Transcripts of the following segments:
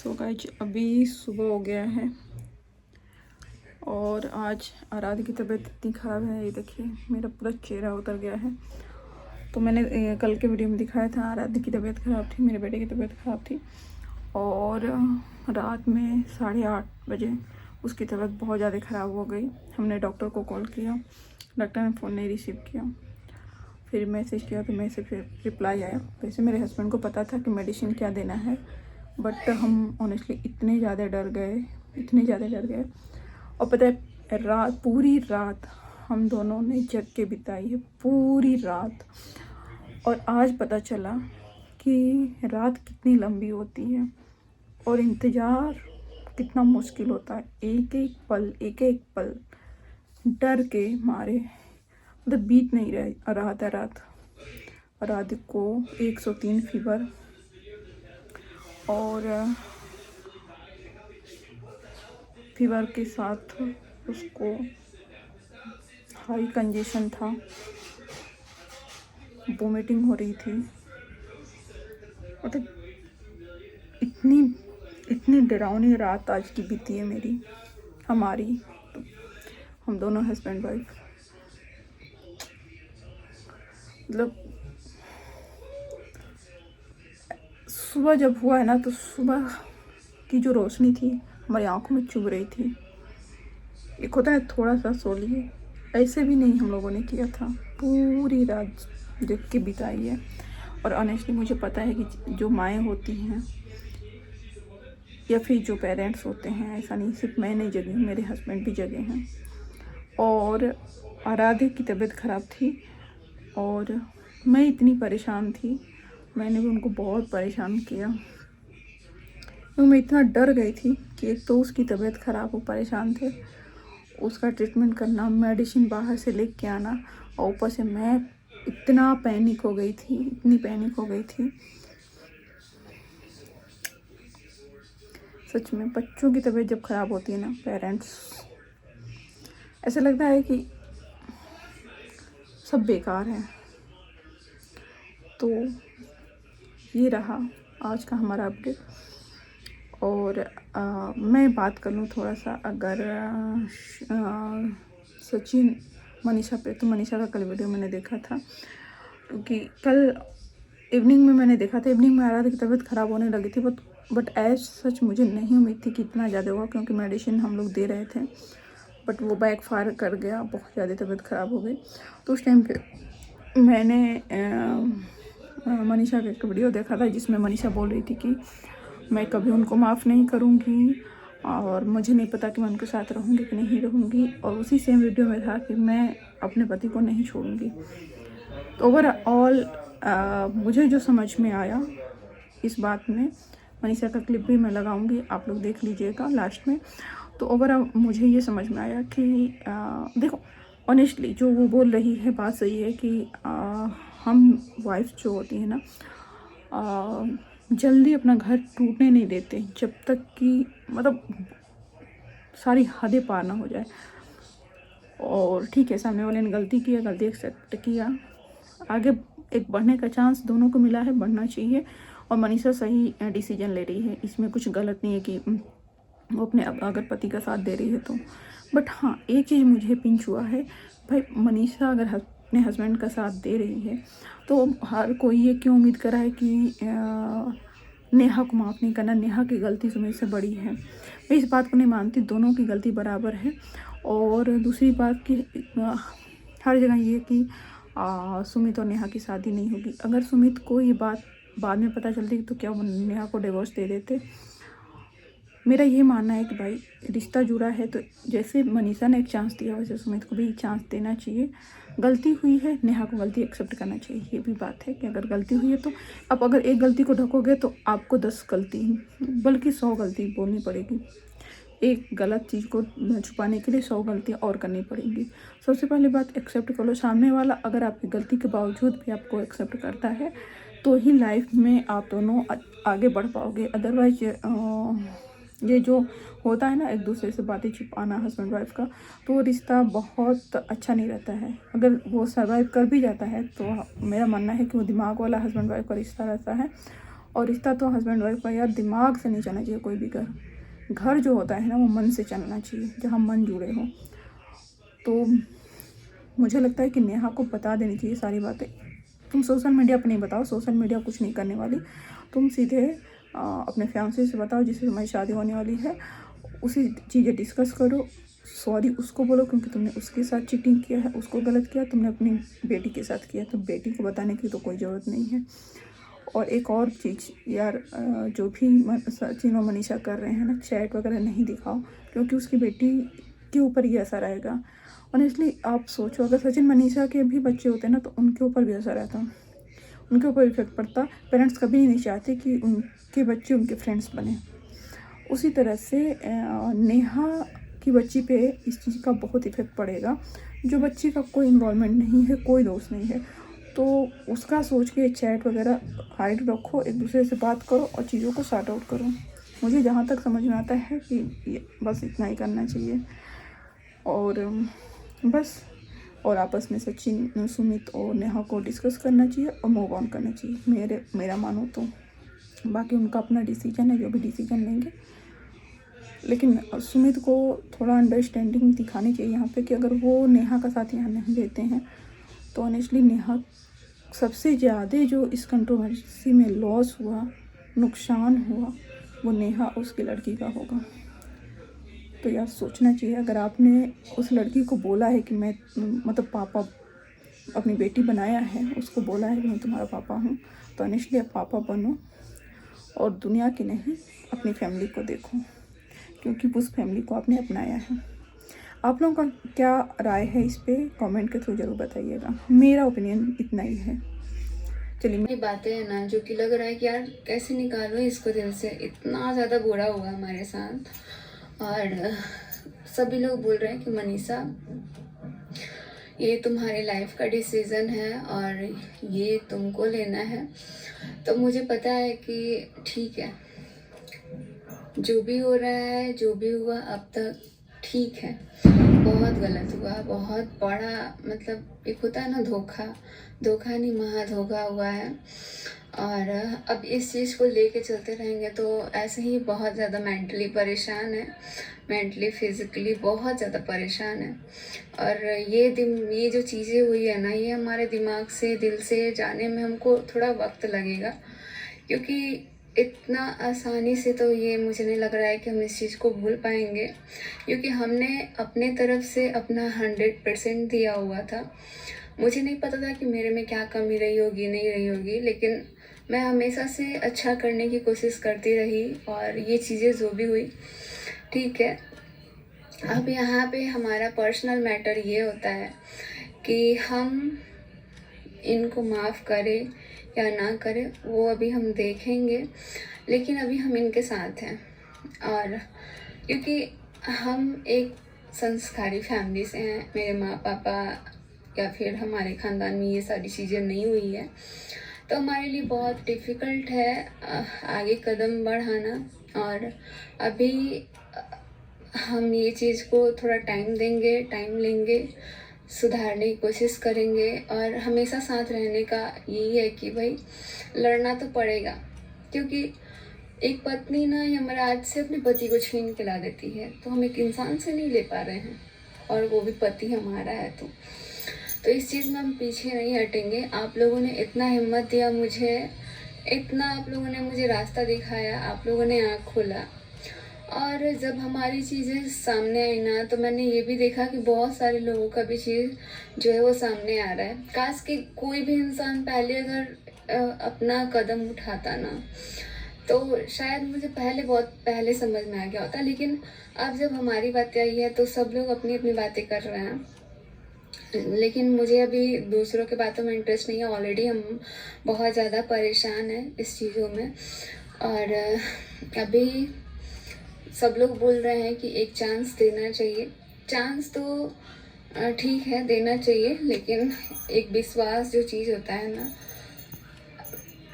So guys अभी सुबह हो गया है और आज आराध्य की तबीयत इतनी ख़राब है। ये देखिए मेरा पूरा चेहरा उतर गया है। तो मैंने कल के वीडियो में दिखाया था आराध्य की तबीयत ख़राब थी, मेरे बेटे की तबीयत ख़राब थी और रात में 8:30 बजे उसकी तबीयत बहुत ज़्यादा ख़राब हो गई। हमने डॉक्टर को कॉल किया, डॉक्टर ने फ़ोन नहीं रिसीव किया। फिर मैसेज किया तो मैसेज फिर रिप्लाई आया। वैसे मेरे हस्बैंड को पता था कि मेडिसिन क्या देना है, बट हम ऑनेस्टली इतने ज़्यादा डर गए। और पता है पूरी रात हम दोनों ने जग के बिताई है, पूरी रात। और आज पता चला कि रात कितनी लंबी होती है और इंतज़ार कितना मुश्किल होता है। एक एक पल डर के मारे मतलब बीत नहीं रहा था रात। आराध्य को 103 फीवर और फीवर के साथ उसको हाई कंजेशन था, वोमिटिंग हो रही थी। मतलब इतनी डरावनी रात आज की बीती है हमारी, तो हम दोनों हस्बैंड वाइफ। मतलब सुबह जब हुआ है ना, तो सुबह की जो रोशनी थी हमारी आंखों में चुभ रही थी। एक होता है थोड़ा सा सो लिए, ऐसे भी नहीं हम लोगों ने किया था, पूरी रात जग के बिताई है। और ऑनेस्टली मुझे पता है कि जो माएँ होती हैं या फिर जो पेरेंट्स होते हैं, ऐसा नहीं सिर्फ मैं नहीं जगी हूँ, मेरे हस्बैंड भी जगे हैं। और आराध्य की तबीयत ख़राब थी और मैं इतनी परेशान थी, मैंने भी उनको बहुत परेशान किया क्योंकि मैं इतना डर गई थी कि एक तो उसकी तबीयत ख़राब, वो परेशान थे, उसका ट्रीटमेंट करना, मेडिसिन बाहर से लेके के आना, और ऊपर से मैं इतनी पैनिक हो गई थी। सच में बच्चों की तबीयत जब ख़राब होती है ना, पेरेंट्स, ऐसा लगता है कि सब बेकार है। तो ये रहा आज का हमारा अपडेट। और मैं बात कर लूँ थोड़ा सा, अगर सचिन मनीषा पे, तो मनीषा का कल वीडियो मैंने देखा था, क्योंकि कल इवनिंग में मैंने देखा था। इवनिंग में आराध्य की तबीयत ख़राब होने लगी थी, बट एज सच मुझे नहीं उम्मीद थी कि इतना ज़्यादा होगा, क्योंकि मेडिसिन हम लोग दे रहे थे, बट वो बैकफायर कर गया, बहुत ज़्यादा तबीयत ख़राब हो गई। तो उस टाइम पे मैंने मनीषा का एक वीडियो देखा था जिसमें मनीषा बोल रही थी कि मैं कभी उनको माफ़ नहीं करूँगी और मुझे नहीं पता कि मैं उनके साथ रहूँगी कि नहीं रहूँगी। और उसी सेम वीडियो में था कि मैं अपने पति को नहीं छोड़ूंगी। तो ओवरऑल मुझे जो समझ में आया इस बात में, मनीषा का क्लिप भी मैं लगाऊंगी, आप लोग देख लीजिएगा लास्ट में। तो ओवरऑल मुझे ये समझ में आया कि देखो ऑनेस्टली जो वो बोल रही है बात सही है कि हम वाइफ जो होती है ना, जल्दी अपना घर टूटने नहीं देते जब तक कि मतलब सारी हदें पार ना हो जाए। और ठीक है, सामने वाले ने गलती की है, गलती एक्सेप्ट किया, आगे एक बढ़ने का चांस दोनों को मिला है, बढ़ना चाहिए। और मनीषा सही डिसीजन ले रही है, इसमें कुछ गलत नहीं है कि वो अपने अगर पति का साथ दे रही है तो। बट हाँ, एक चीज़ मुझे पिंच हुआ है भाई, मनीषा अगर अपने हस्बैंड का साथ दे रही है तो हर कोई ये क्यों उम्मीद कर रहा है कि नेहा को माफ़ नहीं करना, नेहा की गलती सुमित से बड़ी है। मैं इस बात को नहीं मानती, दोनों की गलती बराबर है। और दूसरी बात कि हर जगह ये कि सुमित और नेहा की शादी नहीं होगी। अगर सुमित को ये बात बाद में पता चलती तो क्या वो नेहा को डिवोर्स दे देते। मेरा ये मानना है कि भाई रिश्ता जुड़ा है तो जैसे मनीषा ने एक चांस दिया वैसे सुमित को भी एक चांस देना चाहिए। गलती हुई है, नेहा को गलती एक्सेप्ट करना चाहिए। ये भी बात है कि अगर गलती हुई है तो आप अगर एक गलती को ढकोगे तो आपको 10 गलती बल्कि 100 गलती बोलनी पड़ेगी। एक गलत चीज़ को छुपाने के लिए 100 गलतियाँ और करनी पड़ेंगी। सबसे पहली बात एक्सेप्ट कर लो, सामने वाला अगर आपकी गलती के बावजूद भी आपको एक्सेप्ट करता है तो ही लाइफ में आप दोनों आगे बढ़ पाओगे। अदरवाइज ये जो होता है ना एक दूसरे से बातें छिपाना हस्बैंड वाइफ का, तो वो रिश्ता बहुत अच्छा नहीं रहता है। अगर वो सर्वाइव कर भी जाता है तो मेरा मानना है कि वो दिमाग वाला हस्बैंड वाइफ का रिश्ता रहता है और रिश्ता तो हस्बैंड वाइफ का यार दिमाग से नहीं चलना चाहिए कोई भी घर। घर जो होता है ना वो मन से चलना चाहिए, जहाँ मन जुड़े हो। तो मुझे लगता है कि नेहा को बता देनी चाहिए सारी बातें। तुम सोशल मीडिया पर नहीं बताओ, सोशल मीडिया कुछ नहीं करने वाली। तुम सीधे अपने फैमिली से बताओ जिससे तुम्हारी शादी होने वाली है, उसी चीज़ें डिस्कस करो। सॉरी उसको बोलो क्योंकि तुमने उसके साथ चीटिंग किया है, उसको गलत किया, तुमने अपनी बेटी के साथ किया, तो बेटी को बताने की तो कोई ज़रूरत नहीं है। और एक और चीज़ यार, जो भी सचिन और मनीषा कर रहे हैं ना, चैट वगैरह नहीं दिखाओ, क्योंकि उसकी बेटी के ऊपर ये असर आएगा। ऑनेस्टली आप सोचो, अगर सचिन मनीषा के भी बच्चे होते ना तो उनके ऊपर भी असर आता, उनके ऊपर इफेक्ट पड़ता। पेरेंट्स कभी नहीं चाहते कि उनके बच्चे उनके फ्रेंड्स बने। उसी तरह से नेहा की बच्ची पे इस चीज़ का बहुत इफेक्ट पड़ेगा। जो बच्ची का कोई इन्वॉल्वमेंट नहीं है, कोई दोस्त नहीं है, तो उसका सोच के चैट वगैरह हाइड रखो, एक दूसरे से बात करो और चीज़ों को सॉर्ट आउट करो। मुझे जहाँ तक समझ में आता है कि बस इतना ही करना चाहिए। और बस, और आपस में सचिन, सुमित और नेहा को डिस्कस करना चाहिए और मूव ऑन करना चाहिए, मेरा मानो तो। बाकी उनका अपना डिसीजन है, जो भी डिसीजन लेंगे। लेकिन सुमित को थोड़ा अंडरस्टैंडिंग दिखानी चाहिए यहाँ पे, कि अगर वो नेहा का साथ यहाँ नहीं देते हैं तो ऑनेस्टली नेहा सबसे ज़्यादा जो इस कंट्रोवर्सी में लॉस हुआ, नुकसान हुआ, वो नेहा उसकी लड़की का होगा। तो यार सोचना चाहिए, अगर आपने उस लड़की को बोला है कि मैं मतलब पापा अपनी बेटी बनाया है, उसको बोला है कि मैं तुम्हारा पापा हूँ, तो ऑनेस्टली आप पापा बनो और दुनिया की नहीं अपनी फैमिली को देखो, क्योंकि उस फैमिली को आपने अपनाया है। आप लोगों का क्या राय है इस पे कमेंट के थ्रू ज़रूर बताइएगा। मेरा ओपिनियन इतना ही है। चलिए, ये बातें हैं ना जो कि लग रहा है कि यार कैसे निकालो इसको दिल से, इतना ज़्यादा बुरा हुआ हमारे साथ। और सभी लोग बोल रहे हैं कि मनीषा ये तुम्हारी लाइफ का डिसीज़न है और ये तुमको लेना है। तो मुझे पता है कि ठीक है, जो भी हो रहा है, जो भी हुआ अब तक ठीक है। बहुत गलत हुआ, बहुत बड़ा, मतलब एक होता है ना धोखा नहीं महा धोखा हुआ है। और अब इस चीज़ को लेके चलते रहेंगे तो ऐसे ही बहुत ज़्यादा मेंटली परेशान है, मेंटली फिज़िकली बहुत ज़्यादा परेशान है। और ये जो चीज़ें हुई है ना, ये हमारे दिमाग से, दिल से जाने में हमको थोड़ा वक्त लगेगा, क्योंकि इतना आसानी से तो ये मुझे नहीं लग रहा है कि हम इस चीज़ को भूल पाएंगे, क्योंकि हमने अपने तरफ से अपना 100% दिया हुआ था। मुझे नहीं पता था कि मेरे में क्या कमी रही होगी, नहीं रही होगी, लेकिन मैं हमेशा से अच्छा करने की कोशिश करती रही। और ये चीज़ें जो भी हुई ठीक है। अब यहाँ पे हमारा पर्सनल मैटर ये होता है कि हम इनको माफ़ करें या ना करें, वो अभी हम देखेंगे। लेकिन अभी हम इनके साथ हैं, और क्योंकि हम एक संस्कारी फैमिली से हैं, मेरे माँ पापा या फिर हमारे ख़ानदान में ये सारी चीज़ें नहीं हुई है, तो हमारे लिए बहुत डिफ़िकल्ट है आगे कदम बढ़ाना। और अभी हम ये चीज़ को थोड़ा टाइम देंगे, टाइम लेंगे, सुधारने की कोशिश करेंगे। और हमेशा साथ रहने का यही है कि भाई लड़ना तो पड़ेगा, क्योंकि एक पत्नी ना यमराज से अपने पति को छीन के ला देती है, तो हम एक इंसान से नहीं ले पा रहे हैं, और वो भी पति हमारा है। तो इस चीज़ में हम पीछे नहीं हटेंगे। आप लोगों ने इतना हिम्मत दिया मुझे, इतना आप लोगों ने मुझे रास्ता दिखाया, आप लोगों ने आँख खोला। और जब हमारी चीज़ें सामने आई ना, तो मैंने ये भी देखा कि बहुत सारे लोगों का भी चीज़ जो है वो सामने आ रहा है। काश कि कोई भी इंसान पहले अगर अपना कदम उठाता ना, तो शायद मुझे बहुत पहले समझ में आ गया होता। लेकिन अब जब हमारी बातें आई है तो सब लोग अपनी अपनी बातें कर रहे हैं, लेकिन मुझे अभी दूसरों के बातों में इंटरेस्ट नहीं है। ऑलरेडी हम बहुत ज़्यादा परेशान हैं इस चीज़ों में। और अभी सब लोग बोल रहे हैं कि एक चांस देना चाहिए। चांस तो ठीक है, देना चाहिए, लेकिन एक विश्वास जो चीज़ होता है ना,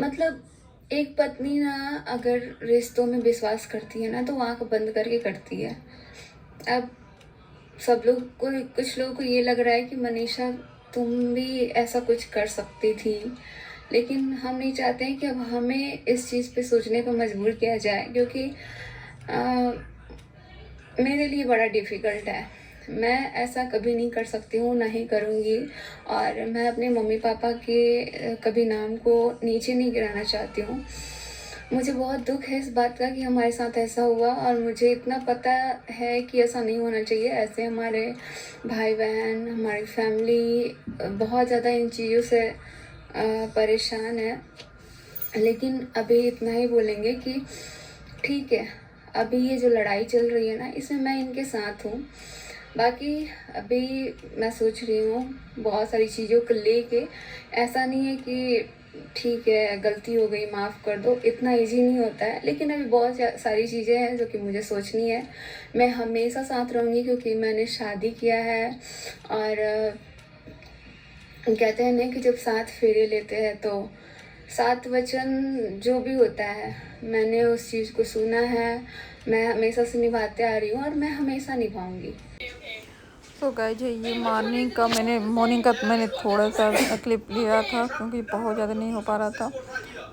मतलब एक पत्नी ना अगर रिश्तों में विश्वास करती है ना, तो आँख बंद करके करती है। अब सब लोग को, कुछ लोगों को ये लग रहा है कि मनीषा तुम भी ऐसा कुछ कर सकती थी, लेकिन हम नहीं चाहते हैं कि अब हमें इस चीज़ पे सोचने पर मजबूर किया जाए, क्योंकि मेरे लिए बड़ा डिफ़िकल्ट है। मैं ऐसा कभी नहीं कर सकती हूँ, ना ही करूँगी, और मैं अपने मम्मी-पापा के कभी नाम को नीचे नहीं गिराना चाहती हूँ। मुझे बहुत दुःख है इस बात का कि हमारे साथ ऐसा हुआ, और मुझे इतना पता है कि ऐसा नहीं होना चाहिए। ऐसे हमारे भाई-बहन, हमारी फ़ैमिली बहुत ज़्यादा इन चीज़ों से परेशान है। लेकिन अभी इतना ही बोलेंगे कि ठीक है, अभी ये जो लड़ाई चल रही है ना, इसमें मैं इनके साथ हूँ। बाकी अभी मैं सोच रही हूँ बहुत सारी चीज़ों को लेके, ऐसा नहीं है कि ठीक है गलती हो गई माफ़ कर दो, इतना ईज़ी नहीं होता है। लेकिन अभी बहुत सारी चीज़ें हैं जो कि मुझे सोचनी है। मैं हमेशा साथ रहूँगी क्योंकि मैंने शादी किया है, और कहते हैं ना कि जब 7 फेरे लेते हैं तो 7 वचन जो भी होता है, मैंने उस चीज़ को सुना है, मैं हमेशा से निभाते आ रही हूँ और मैं हमेशा निभाऊँगी। तो गाइज ये मॉर्निंग का मैंने थोड़ा सा क्लिप लिया था क्योंकि बहुत ज़्यादा नहीं हो पा रहा था।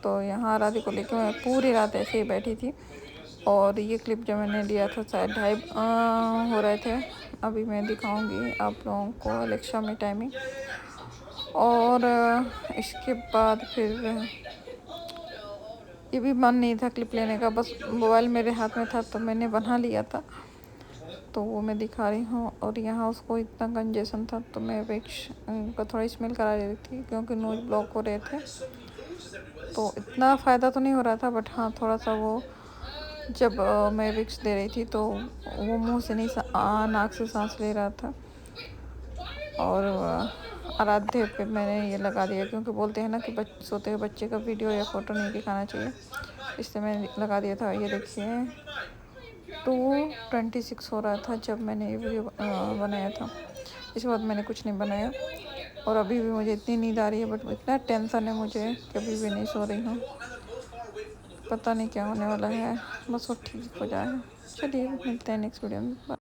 तो यहाँ राधे को लेकर मैं पूरी रात ऐसे ही बैठी थी, और ये क्लिप जो मैंने लिया था शायद 2:30 हो रहे थे। अभी मैं दिखाऊंगी आप लोगों को अलेक्सा में टाइमिंग, और इसके बाद फिर ये भी मन नहीं था क्लिप लेने का, बस मोबाइल मेरे हाथ में था तो मैंने बना लिया था, तो वो मैं दिखा रही हूँ। और यहाँ उसको इतना कंजेशन था तो मैं विक्स का थोड़ा स्मेल करा रही थी क्योंकि नोज ब्लॉक हो रहे थे। तो इतना फ़ायदा तो नहीं हो रहा था, बट हाँ थोड़ा सा वो जब मैं विक्स दे रही थी तो वो मुंह से नहीं नाक से सांस ले रहा था। और आराध्य पे मैंने ये लगा दिया क्योंकि बोलते हैं ना कि सोते हुए बच्चे का वीडियो या फ़ोटो नहीं दिखाना चाहिए, इससे मैंने लगा दिया था। ये देखिए 2:26 हो रहा था जब मैंने ये वीडियो बनाया था। इसके बाद मैंने कुछ नहीं बनाया, और अभी भी मुझे इतनी नींद आ रही है, बट इतना टेंशन है मुझे कि अभी भी नहीं सो रही हूँ। पता नहीं क्या होने वाला है, बस वो ठीक हो जाए। चलिए मिलते हैं नेक्स्ट वीडियो में।